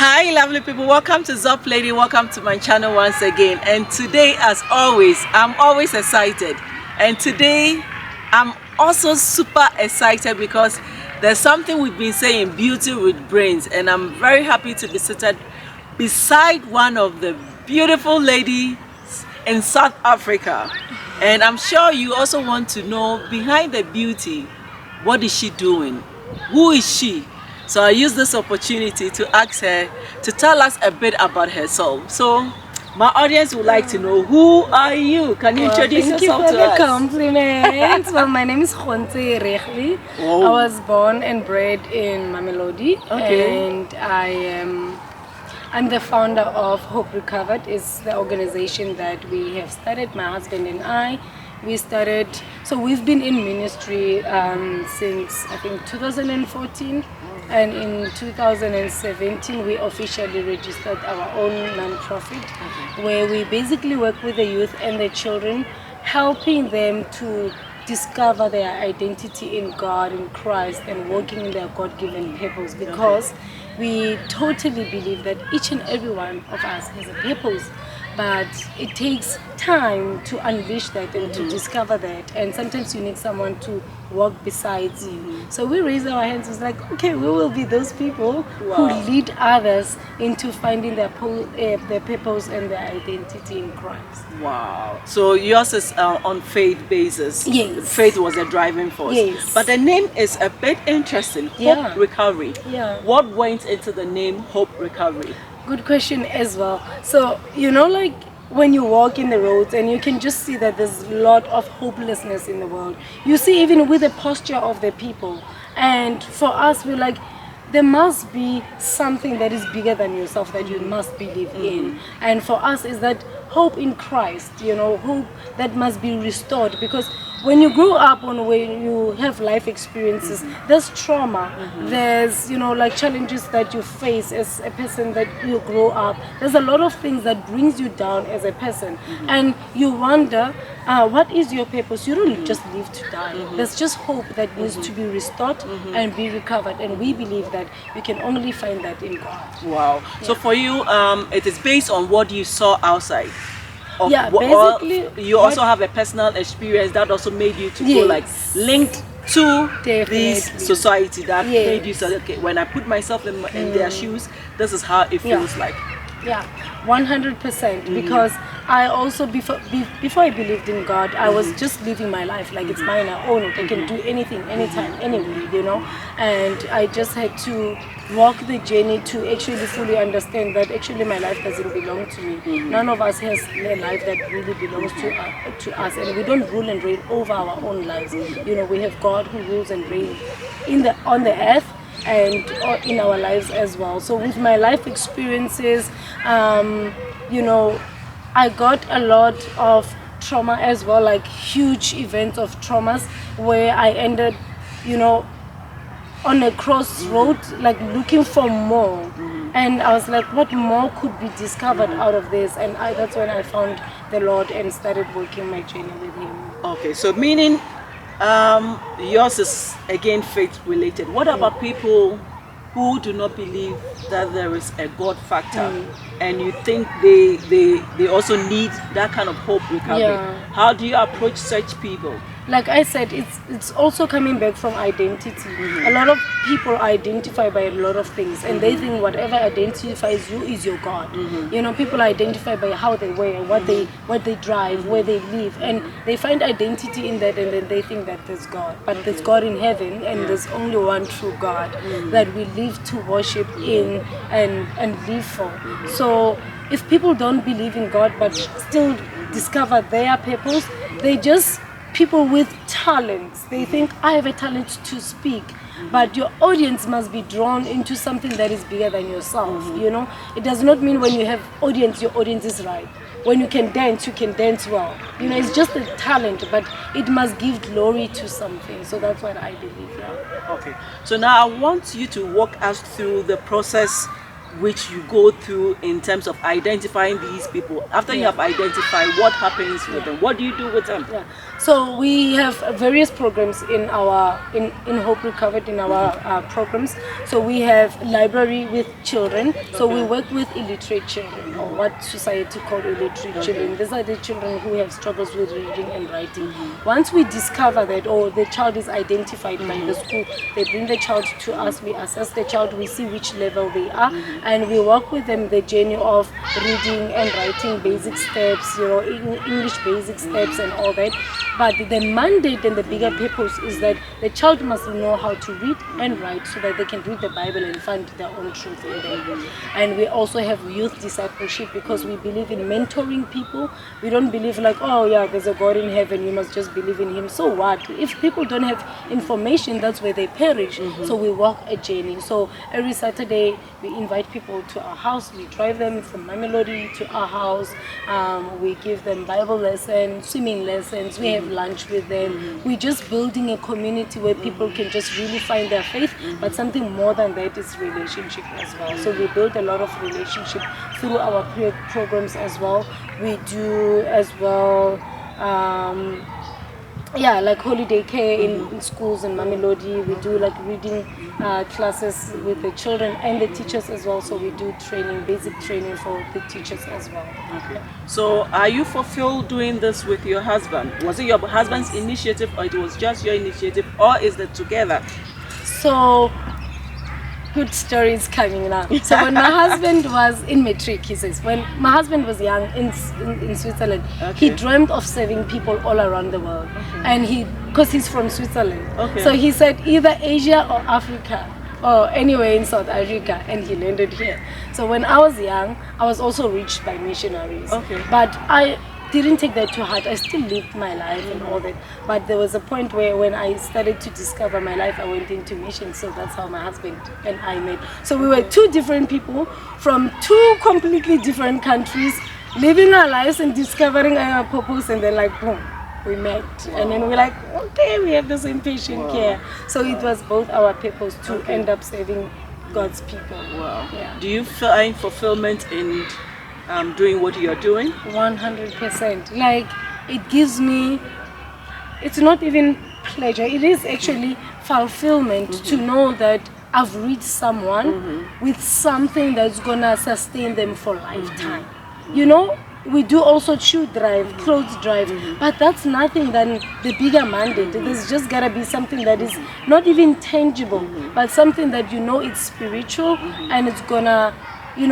Hi lovely people, welcome to Zop Lady, welcome to my channel once again. And today, as always, I'm always excited. And today I'm also super excited because there's something we've been saying, beauty with brains, and I'm very happy to be seated beside one of the beautiful ladies in South Africa. And I'm sure you also want to know, behind the beauty, what is she doing? Who is she? So I use this opportunity to ask her to tell us a bit about herself. So my audience would like to know, who are you? Can you introduce yourself to us? Thank you for the compliment. Well, my name is Regli. Oh. I was born and bred in Mamelody. Okay. And I'm the founder of Hope Recovered. It's the organization that we have started, my husband and I. So we've been in ministry since I think 2014, and in 2017 we officially registered our own non-profit, where we basically work with the youth and the children, helping them to discover their identity in God, in Christ, and walking in their God-given purpose, because we totally believe that each and every one of us has a purpose. But it takes time to unleash that and to discover that, and sometimes you need someone to walk besides you. So we raised our hands. It's like, okay, we will be those people who lead others into finding their purpose and their identity in Christ. Wow. So yours is on faith basis. Yes. Faith was a driving force. Yes. But the name is a bit interesting. Yeah. Hope Recovery. Yeah. What went into the name Hope Recovery? Good question as well. So, like when you walk in the roads and you can just see that there's a lot of hopelessness in the world. You see even with the posture of the people. And for us, we're like, there must be something that is bigger than yourself that you must believe in. And for us is that hope in Christ, hope that must be restored, because when you grow up when you have life experiences, there's trauma, there's like challenges that you face as a person that you grow up. There's a lot of things that brings you down as a person, and you wonder what is your purpose. You don't just live to die. There's just hope that needs to be restored and be recovered, and we believe that you can only find that in God. Wow. So for you, it is based on what you saw outside. Basically, you also have a personal experience that also made you to go like linked to this society that made you say, okay, when I put myself in their shoes, this is how it feels like. Yeah, 100%. Because I also, before I believed in God, I was just living my life like it's mine, I own it, I can do anything, anytime, anywhere, and I just had to walk the journey to actually fully understand that actually my life doesn't belong to me. None of us has a life that really belongs to us, and we don't rule and reign over our own lives. We have God who rules and reigns on the earth and in our lives as well. So with my life experiences, I got a lot of trauma as well, like huge events of traumas where I ended, on a crossroad, like looking for more. And I was like, what more could be discovered out of this? And that's when I found the Lord and started working my journey with Him. Okay, so meaning yours is again faith related. What about people who do not believe that there is a God factor, and you think they also need that kind of hope recovery? How do you approach such people? Like I said, it's also coming back from identity. A lot of people identify by a lot of things, and they think whatever identifies you is your God. People identify by how they wear, what they drive, where they live, and they find identity in that, and then they think that there's God. But there's God in heaven, and there's only one true God that we live to worship in and live for. So if people don't believe in God but still discover their purpose, they just people with talents. They think, I have a talent to speak, but your audience must be drawn into something that is bigger than yourself. It does not mean when you have audience, your audience is right. When you can dance, you can dance well. It's just a talent, but it must give glory to something. So that's what I believe. Okay, so now I want you to walk us through the process which you go through in terms of identifying these people. After you have identified, what happens with them? What do you do with them? Yeah. So we have various programs in our in Hope Recovered in our programs. So we have library with children. So we work with illiterate children, or what society call illiterate children. These are the children who have struggles with reading and writing. Once we discover that, or the child is identified by the school, they bring the child to us. We assess the child. We see which level they are, and we work with them the journey of reading and writing, basic steps, English basic steps and all that. But the mandate and the bigger purpose is that the child must know how to read and write so that they can read the Bible and find their own truth in them. And we also have youth discipleship, because we believe in mentoring people. We don't believe like, oh yeah, there's a God in heaven, you must just believe in him. So what? If people don't have information, that's where they perish. So we walk a journey. So every Saturday we invite people to our house. We drive them from Mamelody to our house. We give them Bible lessons, swimming lessons. We have lunch with them. We're just building a community where people can just really find their faith, but something more than that is relationship as well. So we build a lot of relationship through our programs as well. We do as well like holiday care in schools in Mamelody. We do like reading classes with the children and the teachers as well. So we do training, basic training for the teachers as well. Okay. So are you fulfilled doing this with your husband? Was it your husband's initiative, or it was just your initiative, or is it together? So good stories coming now. So when my husband was in matric, he says, when my husband was young in Switzerland, he dreamed of serving people all around the world. And because he's from Switzerland, so he said either Asia or Africa or anywhere in South Africa, and he landed here. So when I was young, I was also reached by missionaries. But I didn't take that to heart. I still lived my life and all that. But there was a point where when I started to discover my life, I went into mission. So that's how my husband and I met. So we were two different people from two completely different countries, living our lives and discovering our purpose, and then like boom, we met. And then we're like, okay, we have the same patient care. So it was both our purpose to end up saving God's people. Yeah. Do you find fulfillment in doing what you're doing? 100%. Like, it gives me, it's not even pleasure, it is actually fulfillment to know that I've reached someone with something that's gonna sustain them for lifetime. We do also shoe drive, clothes drive, but that's nothing than the bigger mandate. There's just gotta be something that is not even tangible, but something that it's spiritual, and it's gonna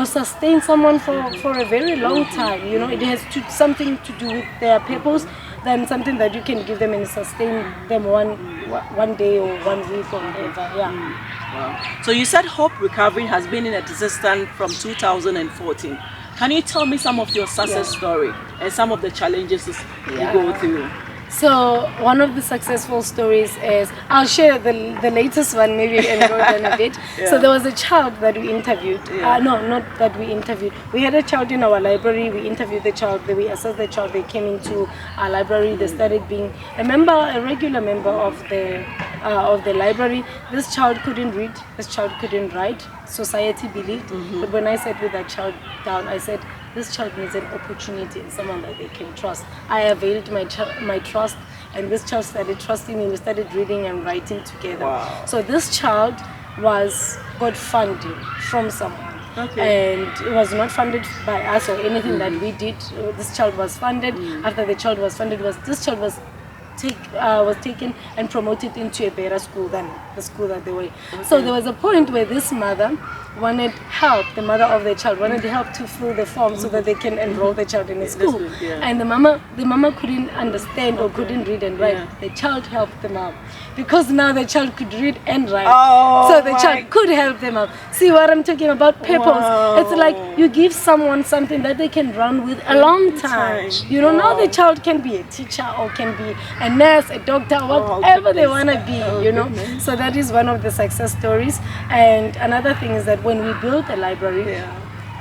sustain someone for a very long time. It has something to do with their purpose than something that you can give them and sustain them one day or 1 week or whatever. Wow. So you said Hope Recovery has been in existence from 2014. Can you tell me some of your success story and some of the challenges you go through? So one of the successful stories is, I'll share the latest one, maybe and go down a bit. So there was a child that we interviewed. No, not that we interviewed. We had a child in our library. We interviewed the child. We assessed the child. They came into our library. They started being a regular member of the library. This child couldn't read. This child couldn't write. Society believed. But when I sat with that child down, I said, this child needs an opportunity and someone that they can trust. I availed my trust, and this child started trusting me. We started reading and writing together. Wow. So this child got funding from someone. And it was not funded by us or anything that we did. This child was funded. After the child was funded, this child was taken and promoted into a better school than the school that they were. So there was a point where this mother wanted help, the mother of the child wanted help to fill the form so that they can enroll the child in a school. And the mama couldn't understand or couldn't read and write. The child helped them out because now the child could read and write. So the child could help them out. See what I'm talking about? Purpose. It's like you give someone something that they can run with a long time. Now the child can be a teacher or can be a nurse, a doctor, whatever they want to be, So that is one of the success stories. And another thing is that when we built a library,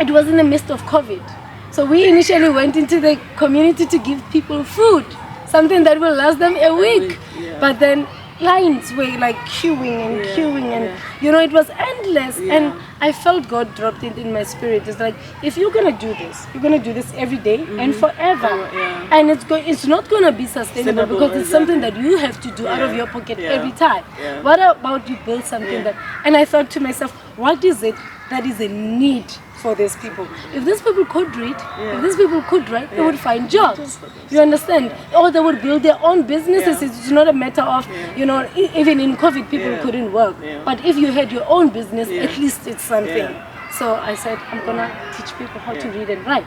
it was in the midst of COVID. So we initially went into the community to give people food, something that will last them a week. But then lines were like queuing and queuing, and you know, it was endless. And I felt God dropped it in my spirit. It's like, if you're gonna do this, you're gonna do this every day and forever, and it's not gonna be sustainable, because it's something that you have to do out of your pocket every time. What about you build something that? And I thought to myself, what is it that is a need for these people? If these people could read, if these people could write, they would find jobs. You understand? Or they would build their own businesses. It's not a matter of, you know, even in COVID, people couldn't work. But if you had your own business, at least it's something. So I said, I'm gonna teach people how to read and write.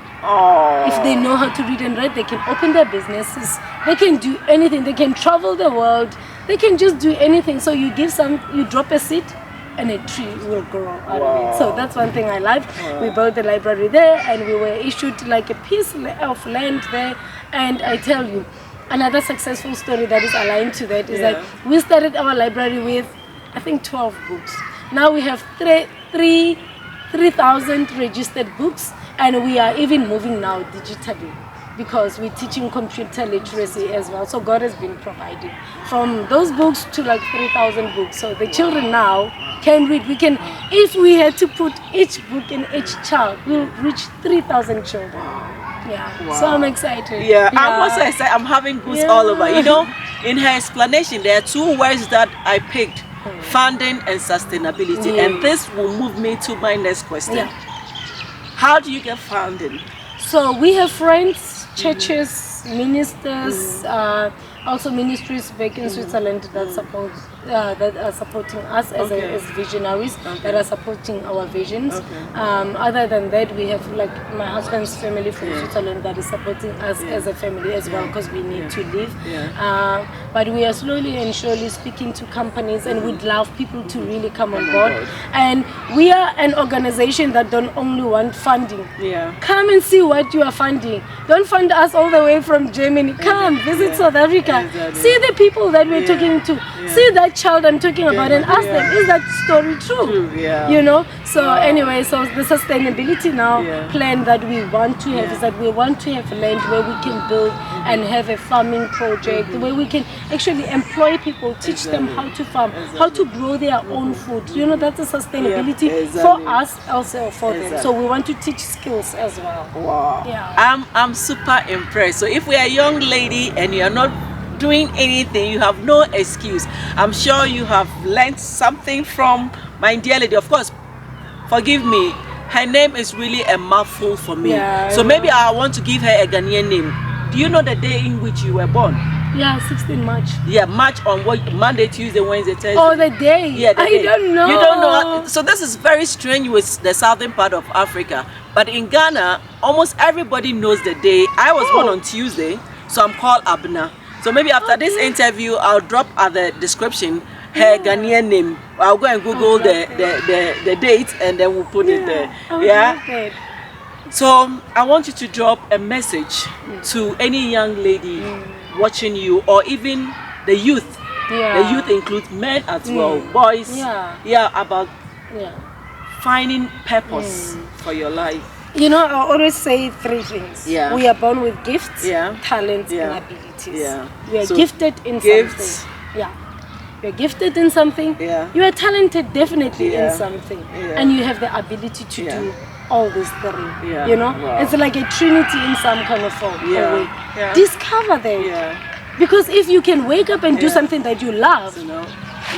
If they know how to read and write, they can open their businesses. They can do anything. They can travel the world. They can just do anything. So you drop a seed, and a tree will grow out of it. So that's one thing I liked. We built the library there, and we were issued like a piece of land there. And I tell you, another successful story that is aligned to that is that we started our library with, I think, 12 books. Now we have 3,000 registered books, and we are even moving now digitally, because we're teaching computer literacy as well. So God has been providing from those books to like 3,000 books. So the children now can read. We can, if we had to put each book in each child, we'll reach 3,000 children. So I'm excited. I'm also excited. I'm having goose all over. You know, in her explanation, there are two words that I picked: funding and sustainability. And this will move me to my next question. How do you get funding? So we have friends, churches, ministers, also ministries back in Switzerland that are supporting us as visionaries, that are supporting our visions. Other than that, we have like my husband's family from Switzerland that is supporting us as a family as well, because we need to live. But we are slowly and surely speaking to companies, and we'd love people to really come on board. And we are an organization that don't only want funding. Come and see what you are funding. Don't fund us all the way from Germany. Come visit South Africa. See the people that we're talking to. See that child I'm talking about, and ask them, is that story true? You know. So anyway, so the sustainability now plan that we want to have is that we want to have land where we can build and have a farming project where we can actually employ people, teach them how to farm, how to grow their own food. You know, that's a sustainability for us, also for them. So we want to teach skills as well. I'm super impressed. So if we are a young lady and you are not doing anything, you have no excuse. I'm sure you have learned something from my dear lady. Of course, forgive me, her name is really a mouthful for me. So maybe I want to give her a Ghanaian name. Do you know the day in which you were born? 16 March. March on what? Monday, Tuesday, Wednesday, Thursday? Oh, the day. The day. Don't know. You don't know. So this is very strange with the southern part of Africa. But in Ghana, almost everybody knows the day. I was born on Tuesday, so I'm called Abna. So maybe after this interview, I'll drop at the description her Ghanaian name. I'll go and Google the date, and then we'll put it there. So I want you to drop a message to any young lady watching you, or even the youth. The youth includes men as well, boys. About finding purpose for your life. You know, I always say 3 things. We are born with gifts, talents, and abilities. We are gifted in something. You're gifted in something. You are talented definitely in something. And you have the ability to do all these 3. You know? It's like a trinity in some kind of form. Discover them. Because if you can wake up and do something that you love,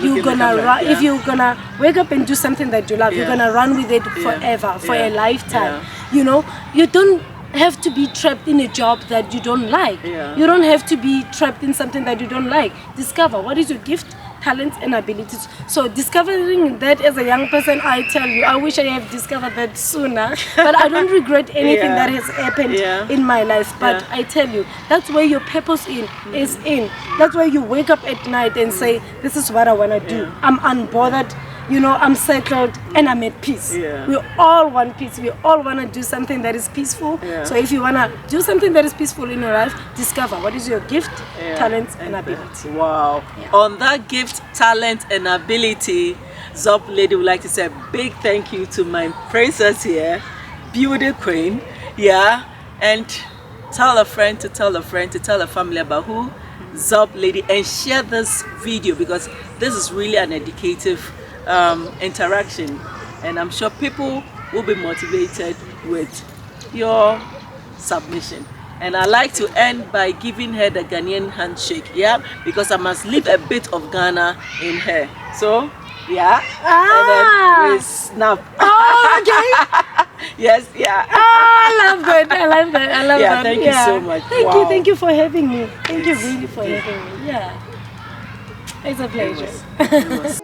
you're gonna run. If you're gonna wake up and do something that you love, you're gonna run with it forever, for a lifetime. You know, you don't have to be trapped in a job that you don't like. You don't have to be trapped in something that you don't like. Discover what is your gift, talents, and abilities. So discovering that as a young person, I tell you, I wish I have discovered that sooner. But I don't regret anything that has happened in my life. But I tell you, that's where your purpose is in. That's where you wake up at night and say, this is what I want to do. I'm unbothered. You know, I'm settled and I'm at peace. We all want peace. We all want to do something that is peaceful. So if you want to do something that is peaceful in your life, discover what is your gift, talent, and ability. On that gift, talent, and ability, Zop Lady would like to say a big thank you to my princess here, beauty queen. And tell a friend to tell a friend to tell a family about who Zop Lady and share this video, because this is really an educative interaction, and I'm sure people will be motivated with your submission. And I like to end by giving her the Ghanaian handshake, yeah, because I must leave a bit of Ghana in her. So yeah, and then we snap. Oh, okay. Yes, yeah. I love that. I love that. I love Yeah, that. thank you so much. Thank you for having me. Thank you really for having me. Yeah, it's a pleasure. It was.